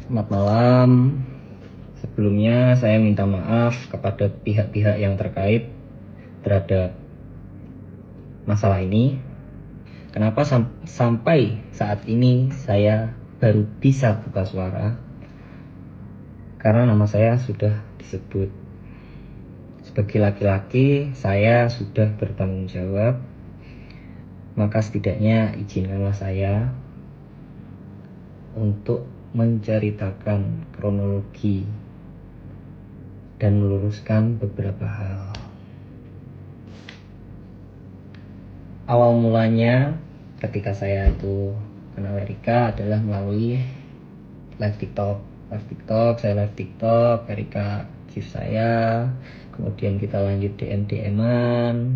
Selamat malam. Sebelumnya saya minta maaf kepada pihak-pihak yang terkait terhadap masalah ini. Kenapa sampai saat ini saya baru bisa buka suara? Karena nama saya sudah disebut. Sebagai laki-laki, saya sudah bertanggung jawab. Maka setidaknya izinkanlah saya untuk menceritakan kronologi dan meluruskan beberapa hal. Awal mulanya ketika saya itu kenal Erika adalah melalui live TikTok. Saya live TikTok, Erika give saya, kemudian kita lanjut DM-an.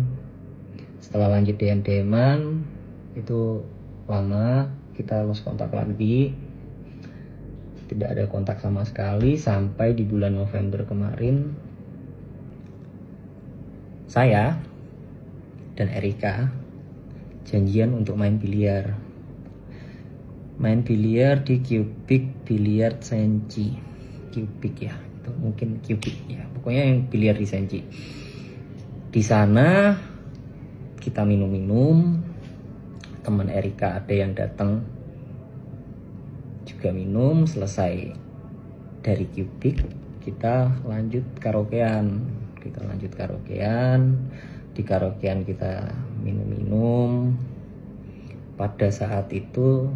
Setelah lanjut DM-an itu lama, kita lost kontak lagi. Tidak ada kontak sama sekali sampai di bulan November kemarin saya dan Erika janjian untuk main biliar di Cubic Billiard Senci. Cubic ya, itu mungkin Cubic ya, pokoknya yang biliar di Senci. Di sana kita minum-minum, teman Erika ada yang datang juga minum. Selesai dari Cubic kita lanjut karaokean. Di karaokean kita minum-minum. Pada saat itu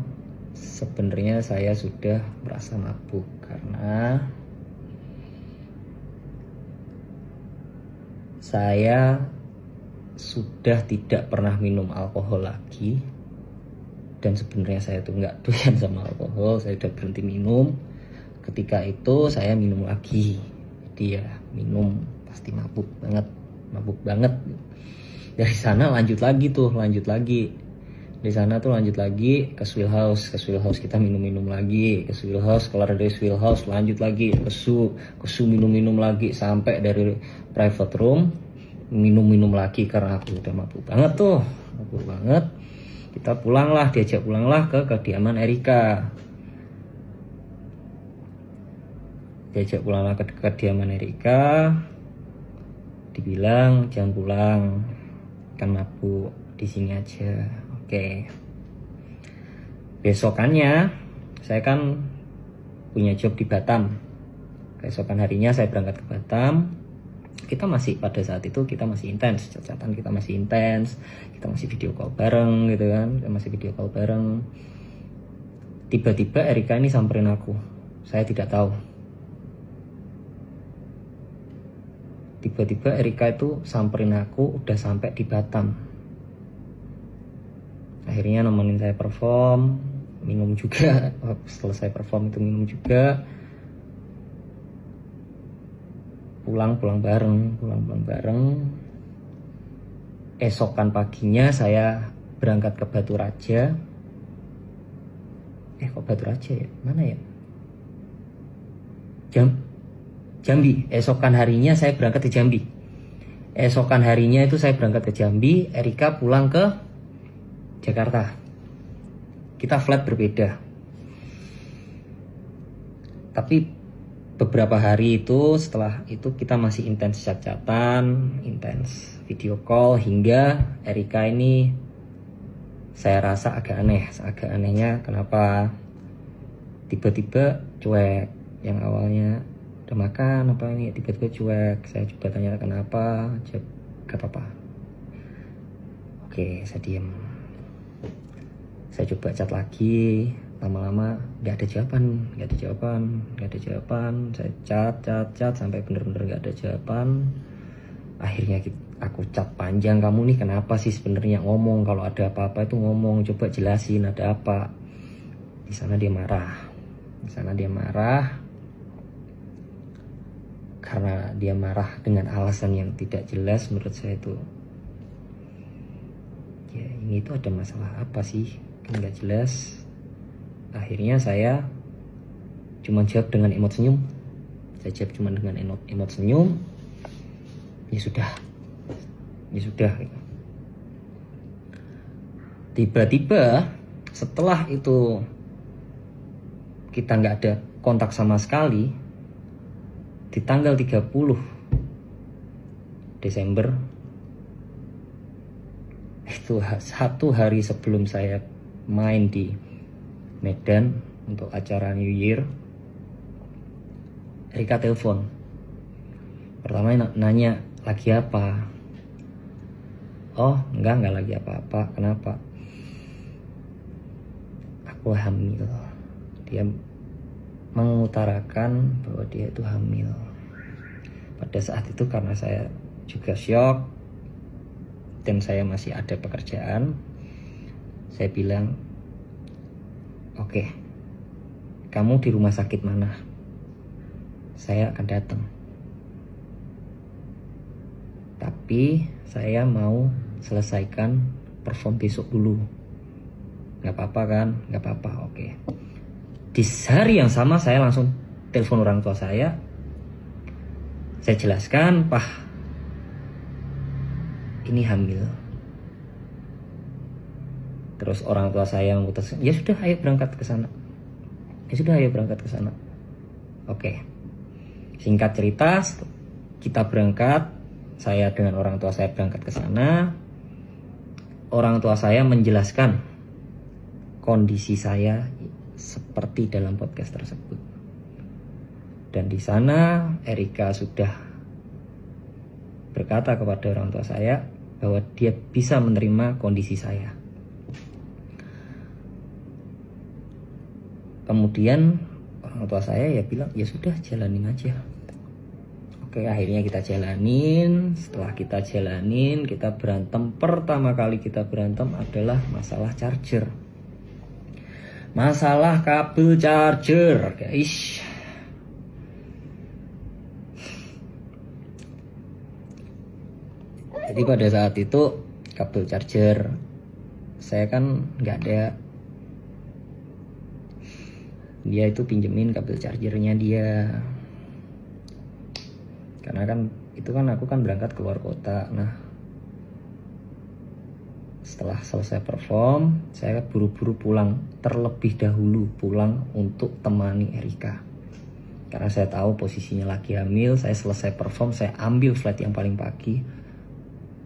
sebenarnya saya sudah merasa mabuk karena saya sudah tidak pernah minum alkohol lagi. Dan sebenarnya saya tuh nggak doyan sama alkohol, saya udah berhenti minum. Ketika itu saya minum lagi, jadi ya minum pasti mabuk banget. Dari sana lanjut lagi. Di sana tuh lanjut lagi ke Swill House kita minum lagi. Ke Swill House, kelar dari Swill House lanjut lagi ke Su minum lagi sampai dari private room minum lagi karena aku udah mabuk banget. Kita diajak pulanglah ke kediaman Erika. Dibilang jangan pulang, kan mabuk, di sini aja. Oke. Besokannya saya kan punya job di Batam. Keesokan harinya saya berangkat ke Batam. Pada saat itu kita masih intens, catatan kita masih intens, kita masih video call bareng gitu kan, Tiba-tiba Erika ini samperin aku, saya tidak tahu. Tiba-tiba Erika itu samperin aku udah sampai di Batam. Akhirnya nemenin saya perform, minum juga. Selesai perform itu minum juga. Pulang bareng. Esokan paginya saya berangkat ke Batu Raja. Kok Batu Raja ya? Mana ya? Jambi. Esokan harinya saya berangkat ke Jambi. Erika pulang ke Jakarta. Kita flat berbeda. Tapi beberapa hari itu, setelah itu kita masih intens chat-chatan, intens video call, hingga Erika ini saya rasa agak aneh. Anehnya kenapa tiba-tiba cuek. Yang awalnya udah makan apa ini, tiba-tiba cuek. Saya coba tanya kenapa, gak apa-apa. Oke, saya diem. Saya coba chat lagi. Lama-lama gak ada jawaban. Saya chat sampai bener-bener gak ada jawaban. Akhirnya aku chat panjang, kamu nih kenapa sih sebenarnya, ngomong kalau ada apa-apa itu ngomong, coba jelasin ada apa. Di sana dia marah. Karena dia marah dengan alasan yang tidak jelas. Menurut saya itu ya, ini tuh ada masalah apa sih, kan gak jelas. Akhirnya saya cuma jawab dengan emot senyum. Ya sudah. Tiba-tiba setelah itu kita nggak ada kontak sama sekali, di tanggal 30 Desember, itu 1 hari sebelum saya main di Medan untuk acara New Year, Erika telepon. Pertama nanya, lagi apa? Oh, enggak lagi apa-apa. Kenapa? Aku hamil. Dia mengutarakan bahwa dia itu hamil. Pada saat itu karena saya juga syok dan saya masih ada pekerjaan, saya bilang, oke, kamu di rumah sakit mana? Saya akan datang. Tapi saya mau selesaikan perform besok dulu. Gak apa-apa kan? Gak apa-apa, oke. Di hari yang sama saya langsung telepon orang tua saya. Saya jelaskan, Pak, ini hamil. Terus orang tua saya memutuskan, ya sudah, ayo berangkat ke sana. Oke. Singkat cerita, kita berangkat. Saya dengan orang tua saya berangkat ke sana. Orang tua saya menjelaskan kondisi saya seperti dalam podcast tersebut. Dan di sana Erika sudah berkata kepada orang tua saya bahwa dia bisa menerima kondisi saya. Kemudian orang tua saya ya bilang, ya sudah, jalanin aja. Oke, akhirnya kita jalanin. Setelah kita jalanin, kita berantem. Pertama kali kita berantem adalah masalah charger. Masalah kabel charger, guys. Jadi pada saat itu kabel charger saya kan nggak ada. Dia itu pinjemin kabel chargernya dia. Karena kan itu kan aku kan berangkat keluar kota. Nah, setelah selesai perform, saya buru-buru pulang, terlebih dahulu pulang untuk temani Erika. Karena saya tahu posisinya lagi hamil, saya selesai perform, saya ambil flight yang paling pagi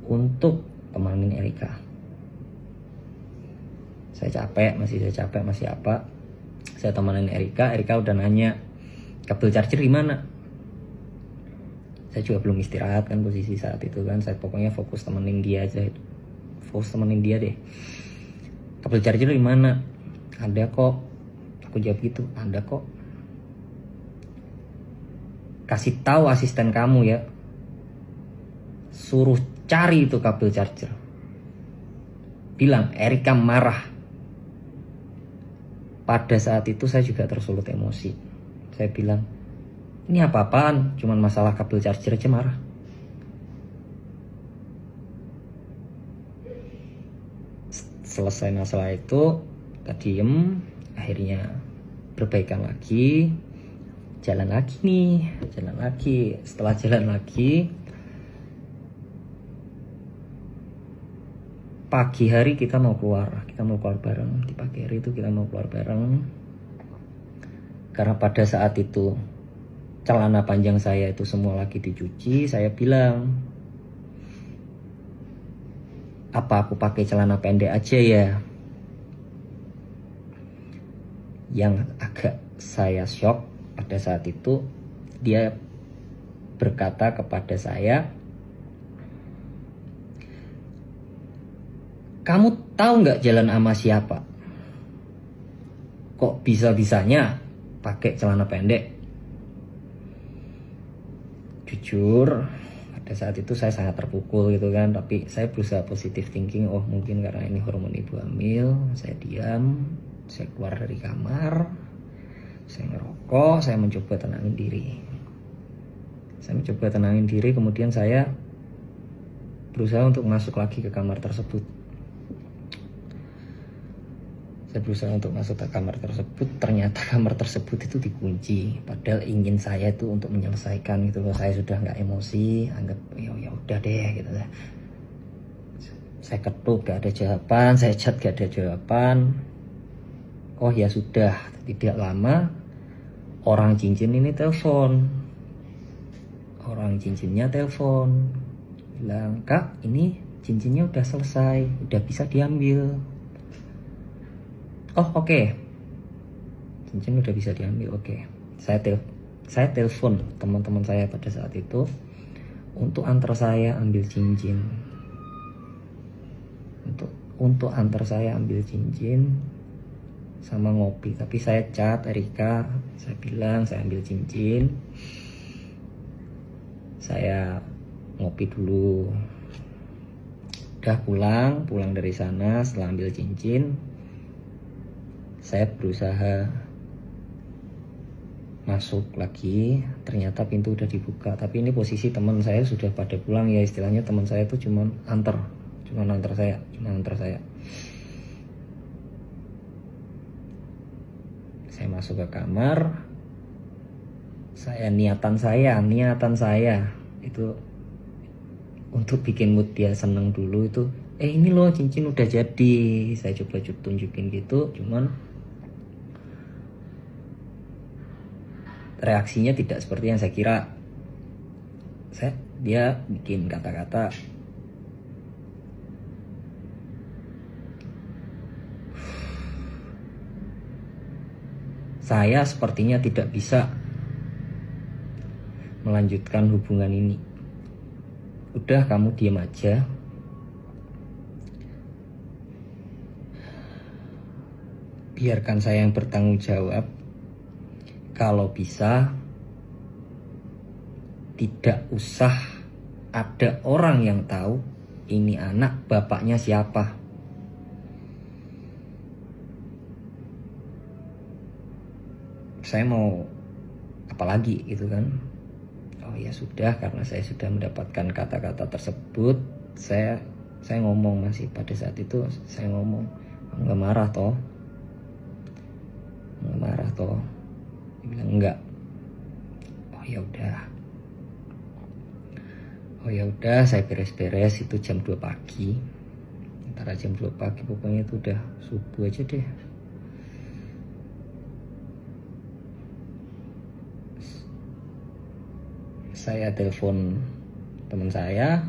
untuk temanin Erika. Saya capek, masih apa. Saya temanin Erika udah nanya, kabel charger gimana? Saya juga belum istirahat kan posisi saat itu kan. Saya pokoknya fokus temenin dia aja. Fokus temenin dia deh. Kabel charger gimana? Ada kok. Aku jawab gitu, ada kok. Kasih tahu asisten kamu ya. Suruh cari itu kabel charger. Bilang Erika marah. Pada saat itu saya juga tersulut emosi. Saya bilang, ini apa-apaan? Cuman masalah kabel charger aja marah. Selesai masalah itu, kita diem. Akhirnya berbaikan lagi. Jalan lagi. Setelah jalan lagi, pagi hari kita mau keluar bareng. Di pagi hari itu kita mau keluar bareng. Karena pada saat itu celana panjang saya itu semua lagi dicuci. Saya bilang, apa aku pakai celana pendek aja ya? Yang agak saya shock pada saat itu, dia berkata kepada saya, kamu tahu nggak jalan sama siapa? Kok bisa-bisanya pakai celana pendek? Jujur, pada saat itu saya sangat terpukul gitu kan. Tapi saya berusaha positive thinking. Oh, mungkin karena ini hormon ibu hamil. Saya diam. Saya keluar dari kamar. Saya ngerokok. Saya mencoba tenangin diri. Kemudian saya berusaha untuk masuk lagi ke kamar tersebut. Ternyata kamar tersebut itu dikunci. Padahal ingin saya itu untuk menyelesaikan gitu loh. Saya sudah nggak emosi, anggap ya udah deh gitu. Saya ketuk gak ada jawaban, saya chat gak ada jawaban. Oh ya sudah, tidak lama Orang cincin ini telepon, orang cincinnya telepon, bilang, "Kak, ini cincinnya udah selesai, udah bisa diambil." Oh oke. Cincin udah bisa diambil, oke. Saya telepon teman-teman saya pada saat itu untuk antar saya ambil cincin. Untuk antar saya ambil cincin sama ngopi. Tapi saya chat Erika, saya bilang saya ambil cincin, saya ngopi dulu. Udah pulang dari sana. Setelah ambil cincin, saya berusaha masuk lagi, ternyata pintu udah dibuka. Tapi ini posisi teman saya sudah pada pulang ya, istilahnya teman saya itu cuma antar saya. Saya masuk ke kamar. Niatan saya itu untuk bikin mood dia seneng dulu itu. Ini loh cincin udah jadi. Saya coba tunjukin gitu, cuman reaksinya tidak seperti yang saya kira. Dia bikin kata-kata, "Saya sepertinya tidak bisa melanjutkan hubungan ini. Udah, kamu diam aja. Biarkan saya yang bertanggung jawab. Kalau bisa, tidak usah ada orang yang tahu ini anak bapaknya siapa." Saya mau apa lagi gitu kan. Oh ya sudah, karena saya sudah mendapatkan kata-kata tersebut, saya ngomong, masih pada saat itu saya ngomong, "Nggak marah toh?" Dia bilang enggak. Oh ya udah, saya beres-beres. Itu jam 2 pagi. Antara jam 2 pagi pokoknya itu udah subuh aja deh. Saya telepon teman saya.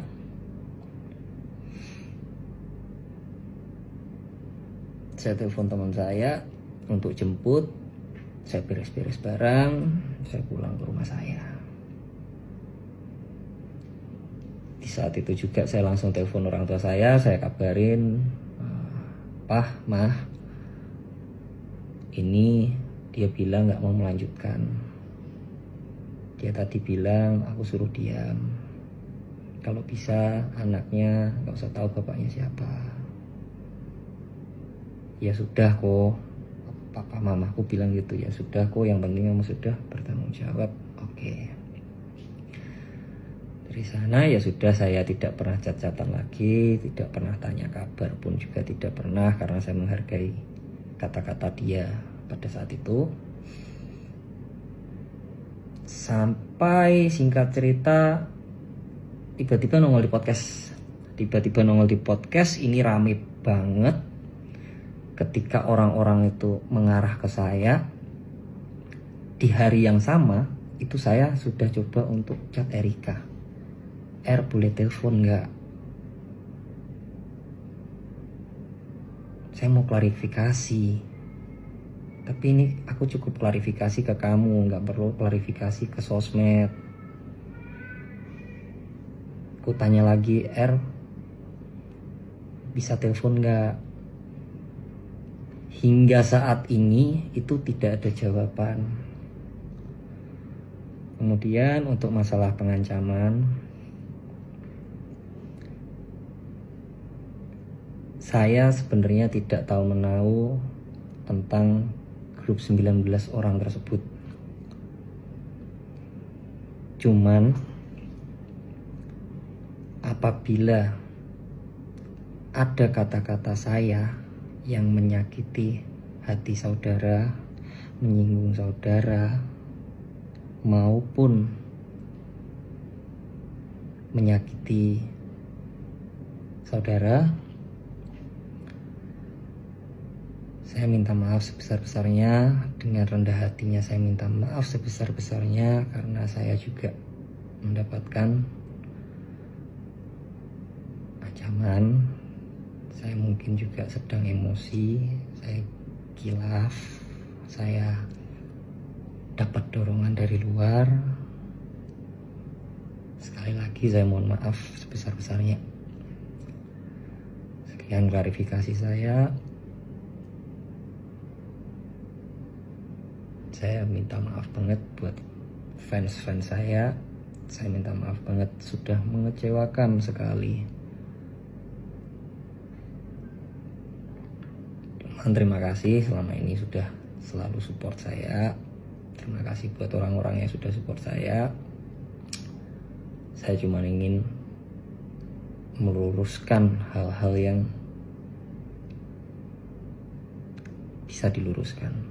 Untuk jemput. Saya beres-beres barang, saya pulang ke rumah saya. Di saat itu juga saya langsung telepon orang tua saya kabarin, "Pah, Mah, ini dia bilang gak mau melanjutkan. Dia tadi bilang aku suruh diam. Kalau bisa anaknya gak usah tahu bapaknya siapa." "Ya sudah kok, papa mamaku bilang gitu." "Ya sudah kok, yang penting kamu sudah bertanggung jawab." Oke. Dari sana ya sudah, saya tidak pernah cat-catan lagi, tidak pernah tanya kabar pun juga tidak pernah, karena saya menghargai kata-kata dia pada saat itu. Sampai singkat cerita tiba-tiba nongol di podcast. Ini rame banget ketika orang-orang itu mengarah ke saya. Di hari yang sama itu saya sudah coba untuk chat Erika, "Boleh telepon nggak? Saya mau klarifikasi. Tapi ini aku cukup klarifikasi ke kamu, nggak perlu klarifikasi ke sosmed." Aku tanya lagi, "Bisa telepon nggak?" Hingga saat ini itu tidak ada jawaban. Kemudian untuk masalah pengancaman, saya sebenarnya tidak tahu menahu tentang grup 19 orang tersebut. Cuman apabila ada kata-kata saya yang menyakiti hati saudara, menyinggung saudara, maupun menyakiti saudara, Saya minta maaf sebesar-besarnya. Dengan rendah hatinya saya minta maaf sebesar-besarnya, karena saya juga mendapatkan ancaman. Saya mungkin juga sedang emosi, saya kilaf, saya dapat dorongan dari luar. Sekali lagi saya mohon maaf sebesar-besarnya. Sekian klarifikasi saya. Saya minta maaf banget buat fans-fans saya. Saya minta maaf banget sudah mengecewakan sekali. Terima kasih selama ini sudah selalu support saya. Terima kasih buat orang-orang yang sudah support saya. Saya cuma ingin meluruskan hal-hal yang bisa diluruskan.